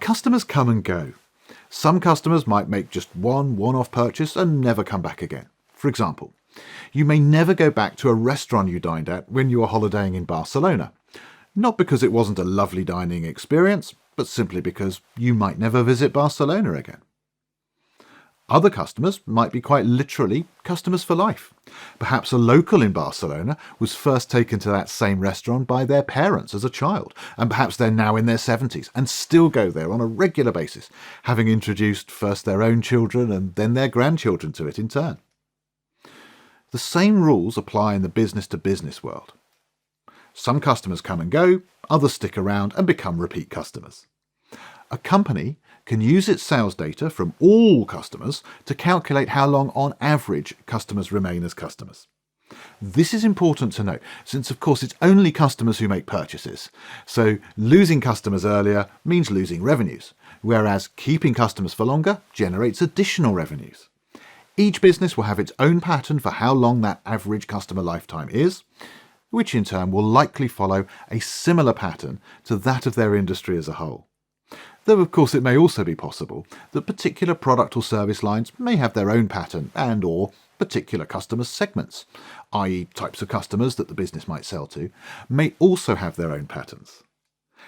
Customers come and go. Some customers might make just one-off purchase and never come back again. For example, you may never go back to a restaurant you dined at when you were holidaying in Barcelona. Not because it wasn't a lovely dining experience, but simply because you might never visit Barcelona again. Other customers might be quite literally customers for life. Perhaps a local in Barcelona was first taken to that same restaurant by their parents as a child, and perhaps they're now in their 70s and still go there on a regular basis, having introduced first their own children and then their grandchildren to it in turn. The same rules apply in the business-to-business world. Some customers come and go, others stick around and become repeat customers. A company can use its sales data from all customers to calculate how long on average customers remain as customers. This is important to note, since of course it's only customers who make purchases, so losing customers earlier means losing revenues, whereas keeping customers for longer generates additional revenues. Each business will have its own pattern for how long that average customer lifetime is, which in turn will likely follow a similar pattern to that of their industry as a whole. Though of course it may also be possible that particular product or service lines may have their own pattern and or particular customer segments, i.e. types of customers that the business might sell to, may also have their own patterns.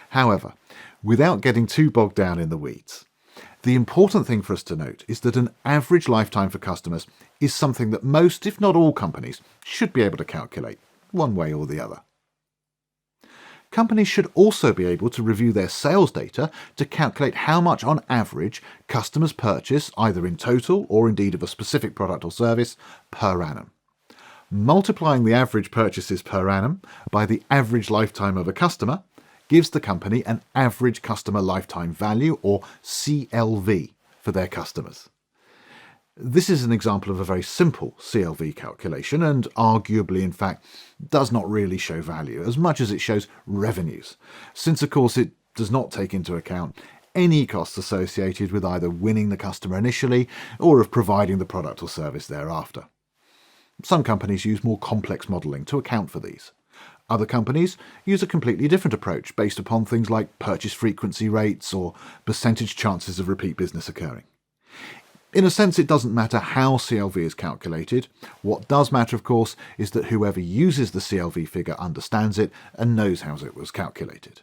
However, without getting too bogged down in the weeds, the important thing for us to note is that an average lifetime for customers is something that most, if not all companies, should be able to calculate, one way or the other. Companies should also be able to review their sales data to calculate how much on average customers purchase either in total or indeed of a specific product or service per annum. Multiplying the average purchases per annum by the average lifetime of a customer gives the company an average customer lifetime value, or CLV, for their customers. This is an example of a very simple CLV calculation and arguably, in fact, does not really show value as much as it shows revenues, since of course it does not take into account any costs associated with either winning the customer initially or of providing the product or service thereafter. Some companies use more complex modelling to account for these. Other companies use a completely different approach based upon things like purchase frequency rates or percentage chances of repeat business occurring. In a sense, it doesn't matter how CLV is calculated. What does matter, of course, is that whoever uses the CLV figure understands it and knows how it was calculated.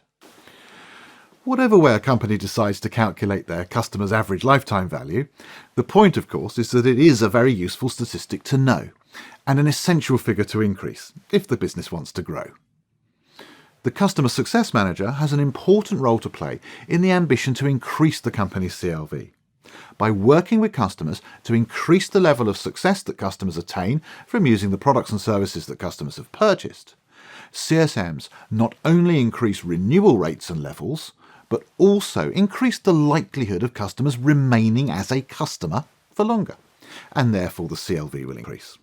Whatever way a company decides to calculate their customer's average lifetime value, the point, of course, is that it is a very useful statistic to know, and an essential figure to increase if the business wants to grow. The Customer Success Manager has an important role to play in the ambition to increase the company's CLV. By working with customers to increase the level of success that customers attain from using the products and services that customers have purchased, CSMs not only increase renewal rates and levels, but also increase the likelihood of customers remaining as a customer for longer, and therefore the CLV will increase.